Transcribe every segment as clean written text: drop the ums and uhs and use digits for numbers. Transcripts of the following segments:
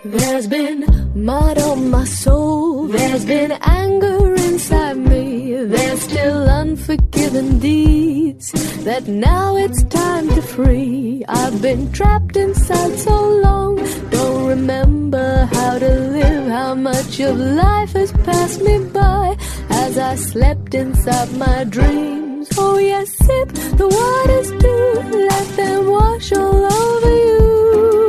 There's been mud on my soul, there's been anger inside me, there's still unforgiven deeds that now it's time to free. I've been trapped inside so long, don't remember how to live, how much of life has passed me by as I slept inside my dreams. Oh yes, sip the waters too, let them wash all over you.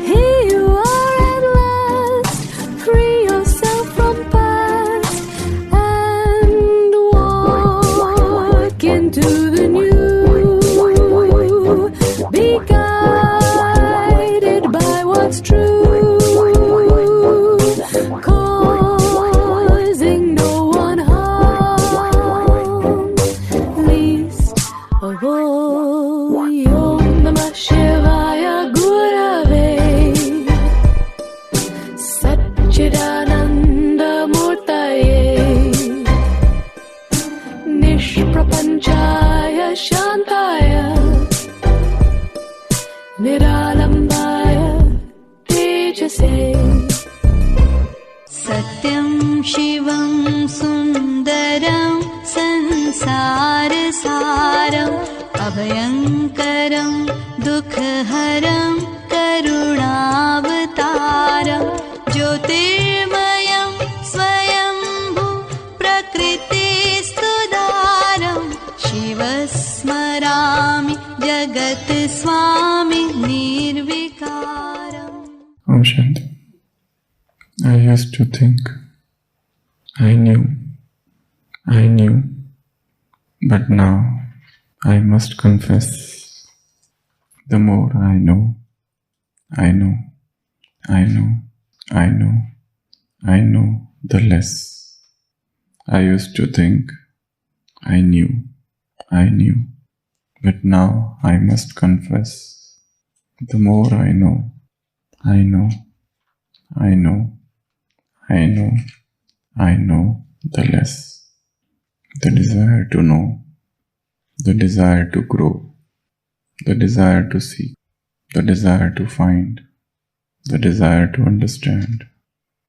Here you are at last, free yourself from past and walk into the new. Be guided by what's true, causing no one harm, least of all. Om Namah Shivaya Gurave Sat-Chit-Ananda Murtaye Nishprapanchaya Shantaya Niralambaya Tejase. Satyam Shivam Sundaram Sansarasaram Abhayankaram Dukhaharam Karunavataram Jyotirmayam Swayambhu Prakritistudaram Shivasmarami Jagat Swami Nirvikaram. Om Shanti. I used to think I knew, but now I must confess, the more I know, the less. I used to think I knew, but now I must confess, the more I know, the less. The desire to know, the desire to grow, the desire to seek, the desire to find, the desire to understand,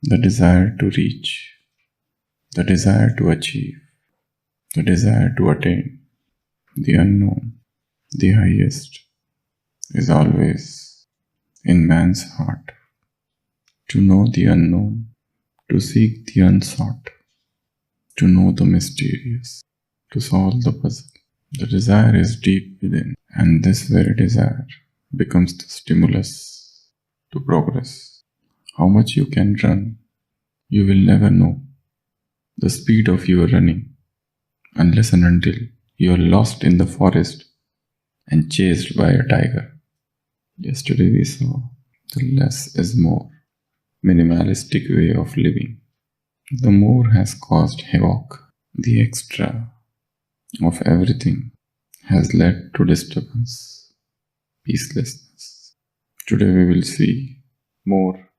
the desire to reach, the desire to achieve, the desire to attain the unknown, the highest, is always in man's heart. To know the unknown, to seek the unsought, to know the mysterious, to solve the puzzle. The desire is deep within, and this very desire becomes the stimulus to progress. How much you can run, you will never know the speed of your running unless and until you are lost in the forest and chased by a tiger. Yesterday we saw the less is more, minimalistic way of living. The more has caused havoc. The extra of everything has led to disturbance, peacelessness. Today we will see more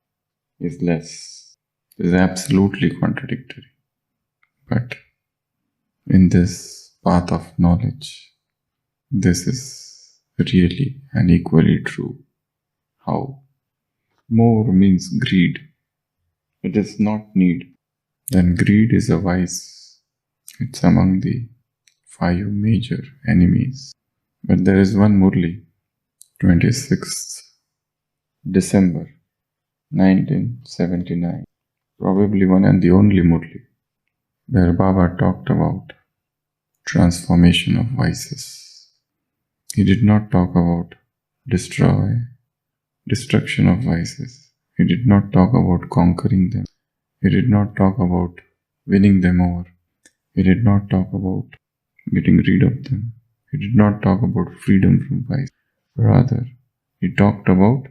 is less. It is absolutely contradictory. But in this path of knowledge, this is really and equally true. How? More means greed. It is not need. Then greed is a vice. It's among the 5 major enemies. But there is one Murli, 26th December 1979, probably one and the only Murli, where Baba talked about transformation of vices. He did not talk about destruction of vices. He did not talk about conquering them. He did not talk about winning them over. He did not talk about getting rid of them. He did not talk about freedom from vice. Rather, he talked about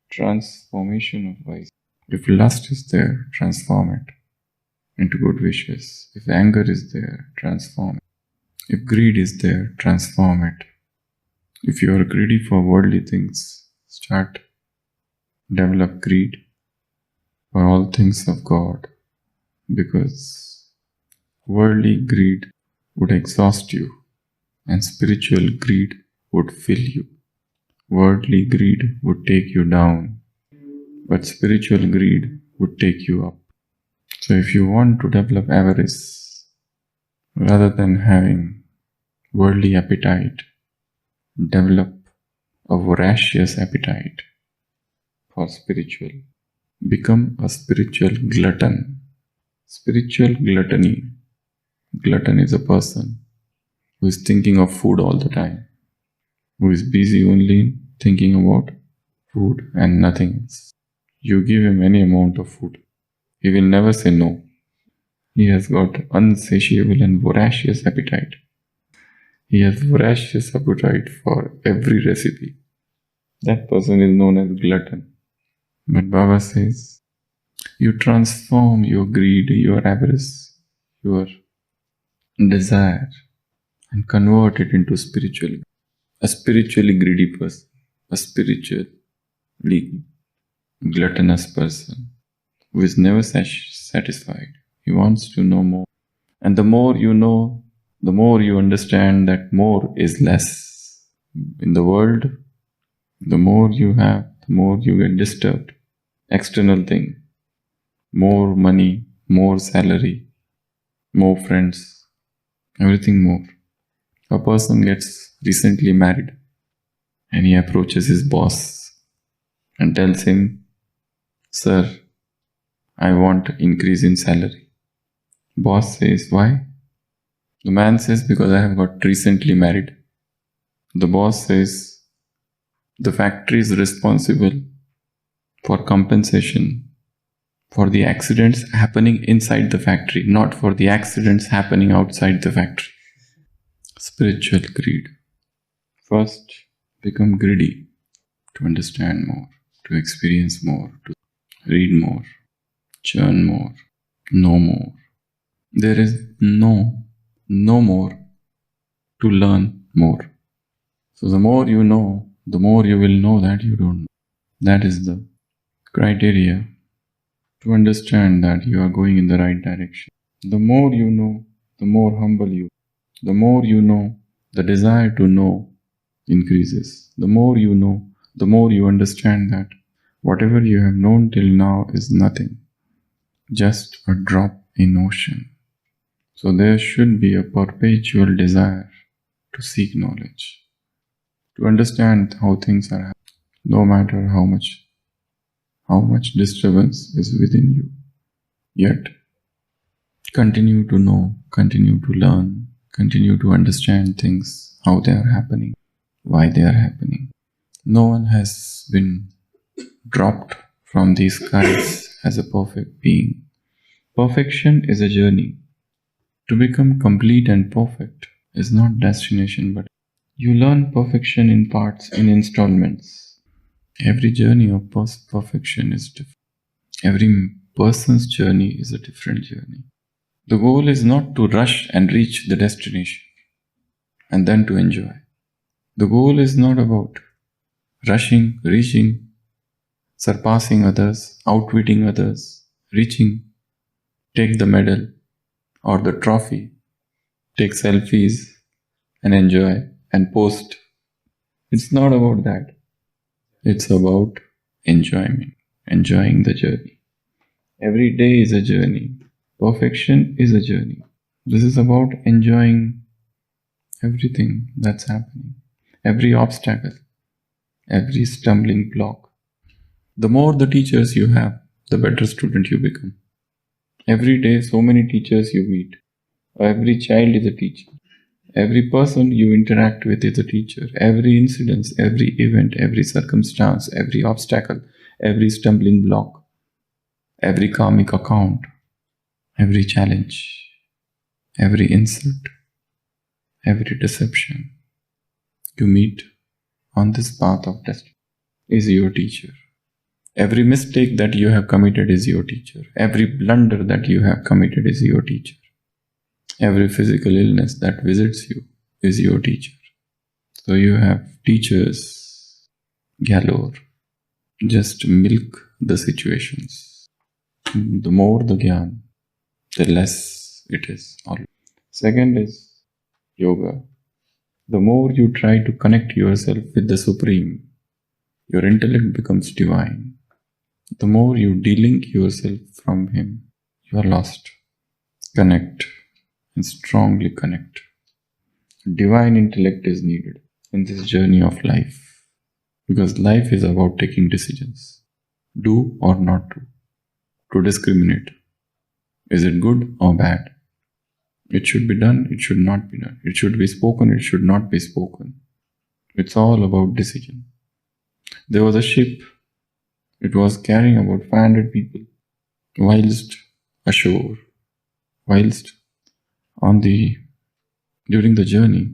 transformation of vice. If lust is there, transform it into good wishes. If anger is there, transform it. If greed is there, transform it. If you are greedy for worldly things, develop greed for all things of God, because worldly greed would exhaust you and spiritual greed would fill you. Worldly greed would take you down, but spiritual greed would take you up. So if you want to develop avarice, rather than having worldly appetite, develop a voracious appetite for spiritual. Become a spiritual glutton. Spiritual gluttony. Glutton is a person who is thinking of food all the time, who is busy only thinking about food and nothing else. You give him any amount of food, he will never say no. He has got unsatiable and voracious appetite. He has voracious appetite for every recipe. That person is known as glutton. But Baba says, you transform your greed, your avarice, your desire, and convert it into a spiritually greedy person, a spiritually gluttonous person who is never satisfied. He wants to know more. And the more you know, the more you understand that more is less. In the world, the more you have, the more you get disturbed. External thing. More money, more salary, more friends, everything more. A person gets recently married and he approaches his boss and tells him, "Sir, I want increase in salary." Boss says, "Why?" The man says, "Because I have got recently married." The boss says, "The factory is responsible for compensation for the accidents happening inside the factory, not for the accidents happening outside the factory." Spiritual greed. First, become greedy to understand more, to experience more, to read more, churn more, know more. There is no more to learn more. So the more you know, the more you will know that you don't know. That is the criteria to understand that you are going in the right direction. The more you know, the more humble you. The more you know, the desire to know increases. The more you know, the more you understand that whatever you have known till now is nothing, just a drop in ocean. So there should be a perpetual desire to seek knowledge, to understand how things are happening, no matter how much disturbance is within you. Yet, continue to know, continue to learn, continue to understand things, how they are happening, why they are happening. No one has been dropped from these skies as a perfect being. Perfection is a journey. To become complete and perfect is not destination, but you learn perfection in parts, in installments. Every journey of perfection is different. Every person's journey is a different journey. The goal is not to rush and reach the destination and then to enjoy. The goal is not about rushing, reaching, surpassing others, outwitting others, reaching, take the medal or the trophy, take selfies and enjoy and post. It's not about that. It's about enjoying the journey. Every day is a journey. Perfection is a journey. This is about enjoying everything that's happening, every obstacle, every stumbling block. The more the teachers you have, the better student you become. Every day, so many teachers you meet. Every child is a teacher. Every person you interact with is a teacher. Every incident, every event, every circumstance, every obstacle, every stumbling block, every karmic account, every challenge, every insult, every deception you meet on this path of destiny is your teacher. Every mistake that you have committed is your teacher. Every blunder that you have committed is your teacher. Every physical illness that visits you is your teacher. So you have teachers galore. Just milk the situations. The more the gyan, the less it is. Second is yoga. The more you try to connect yourself with the Supreme, your intellect becomes divine. The more you delink yourself from him, you are lost. Connect and strongly connect. Divine intellect is needed in this journey of life, because life is about taking decisions. Do or not do. To discriminate. Is it good or bad? It should be done, it should not be done. It should be spoken, it should not be spoken. It's all about decision. There was a ship. It was carrying about 500 people. Whilst ashore, during the journey,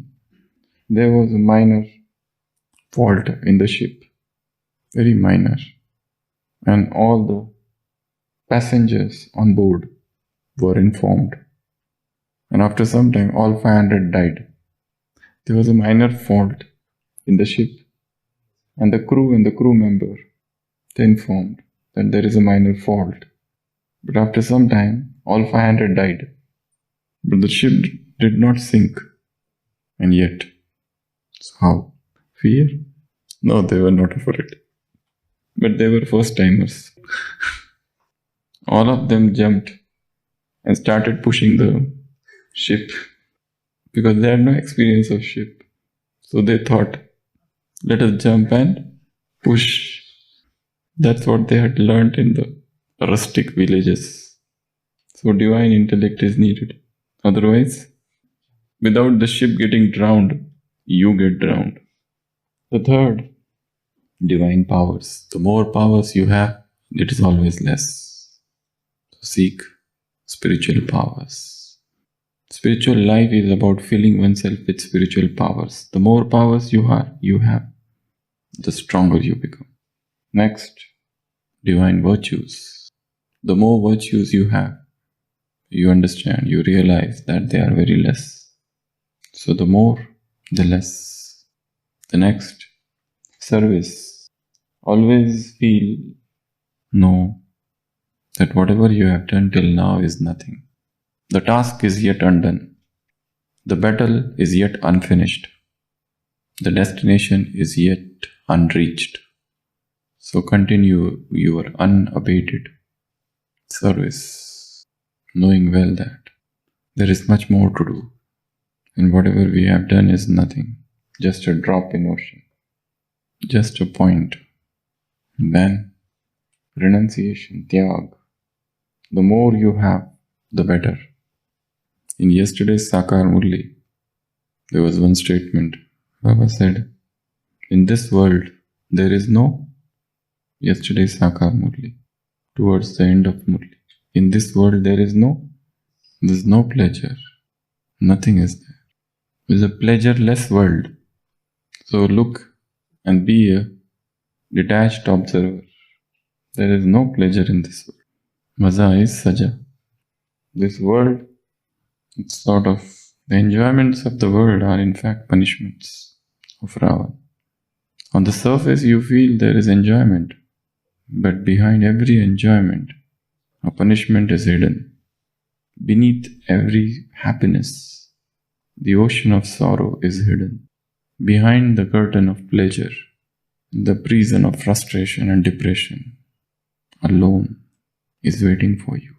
there was a minor fault in the ship. Very minor. And all the passengers on board were informed. And after some time, all 500 died. There was a minor fault in the ship. And the crew and the crew member, they informed that there is a minor fault. But after some time, all 500 died. But the ship did not sink. And yet, so how? Fear? No, they were not afraid. But they were first-timers. All of them jumped and started pushing the ship because they had no experience of ship. So they thought, let us jump and push. That's what they had learnt in the rustic villages. So divine intellect is needed. Otherwise, without the ship getting drowned, you get drowned. The third, divine powers. The more powers you have, it is always less. So seek spiritual powers. Spiritual life is about filling oneself with spiritual powers. The more powers you have, the stronger you become. Next, divine virtues. The more virtues you have, you understand, you realize that they are very less. So the more, the less. The next, service. Always know that whatever you have done till now is nothing. The task is yet undone. The battle is yet unfinished. The destination is yet unreached. So continue your unabated service, knowing well that there is much more to do. And whatever we have done is nothing, just a drop in ocean, just a point. Then, renunciation, tyag. The more you have, the better. In yesterday's Sakar Murli, there was one statement. Baba said, in this world, there is no yesterday's Sakar Murli. Towards the end of Murli. In this world, there is no pleasure. Nothing is there. It is a pleasureless world. So look and be a detached observer. There is no pleasure in this world. Maza is saja. This world, it's sort of, the enjoyments of the world are in fact punishments of Ravan. On the surface you feel there is enjoyment, but behind every enjoyment, a punishment is hidden. Beneath every happiness, the ocean of sorrow is hidden. Behind the curtain of pleasure, the prison of frustration and depression alone is waiting for you.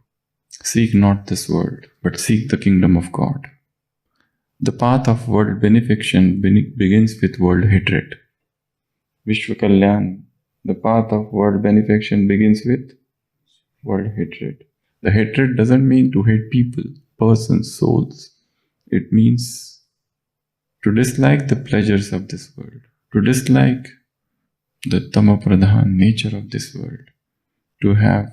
Seek not this world, but seek the kingdom of God. The path of world benefaction begins with world hatred. Vishwa Kalyan, the path of world benefaction begins with world hatred. The hatred doesn't mean to hate people, persons, souls. It means to dislike the pleasures of this world, to dislike the tamapradhan nature of this world, to have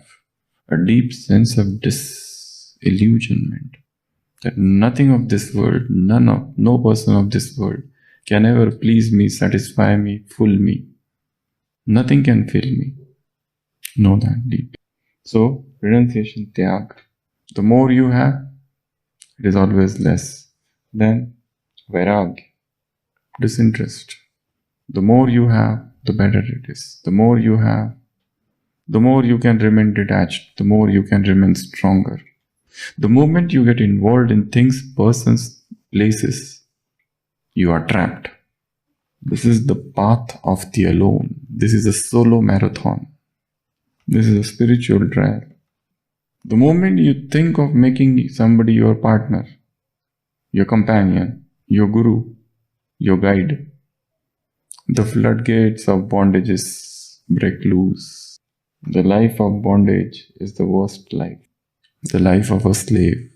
a deep sense of disillusionment, that nothing of this world, no person of this world can ever please me, satisfy me, fool me. Nothing can fill me. Know that deep. So, renunciation, tyag. The more you have, it is always less. Then, vairagya, disinterest. The more you have, the better it is. The more you have, the more you can remain detached, the more you can remain stronger. The moment you get involved in things, persons, places, you are trapped. This is the path of the alone. This is a solo marathon. This is a spiritual trial. The moment you think of making somebody your partner, your companion, your guru, your guide, the floodgates of bondages break loose. The life of bondage is the worst life. The life of a slave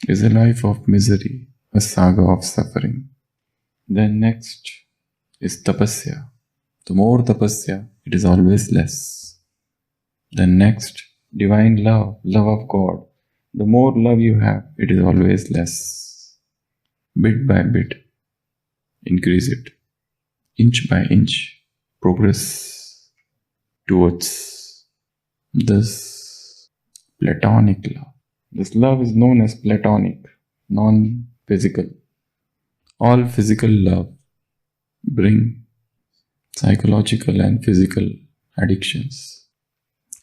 is a life of misery, a saga of suffering. Then next is tapasya. The more tapasya, it is always less. Then next, divine love, love of God. The more love you have, it is always less. Bit by bit, increase it. Inch by inch, progress towards this platonic love. This love is known as platonic, non-physical. All physical love bring psychological and physical addictions.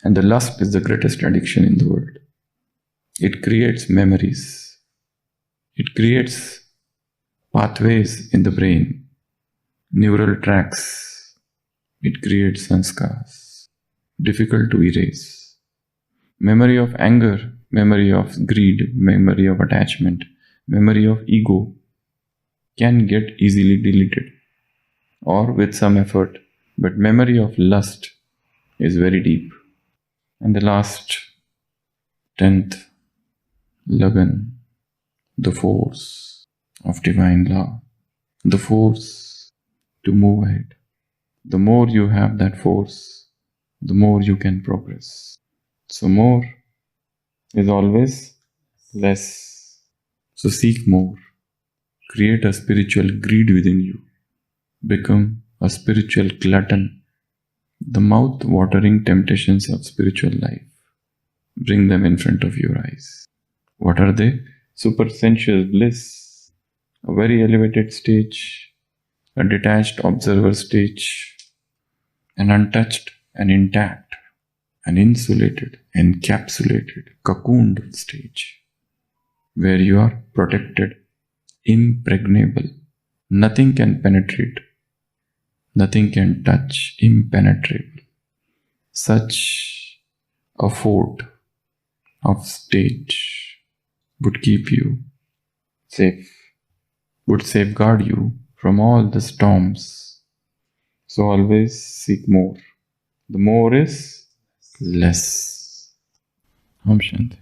And the lust is the greatest addiction in the world. It creates memories. It creates pathways in the brain, neural tracks. It creates sanskars, difficult to erase. Memory of anger, memory of greed, memory of attachment, memory of ego can get easily deleted or with some effort, but memory of lust is very deep. And the last, 10th, Lagan, the force of divine law, the force to move ahead. The more you have that force, the more you can progress. So more is always less. So seek more. Create a spiritual greed within you. Become a spiritual glutton. The mouth-watering temptations of spiritual life, bring them in front of your eyes. What are they? Super-sensuous bliss, a very elevated stage, a detached observer stage, an untouched and intact, an insulated, encapsulated, cocooned stage, where you are protected, impregnable. Nothing can penetrate. Nothing can touch, impenetrable. Such a fort of stage would keep you safe, would safeguard you from all the storms. So always seek more. The more is less. Om Shanti.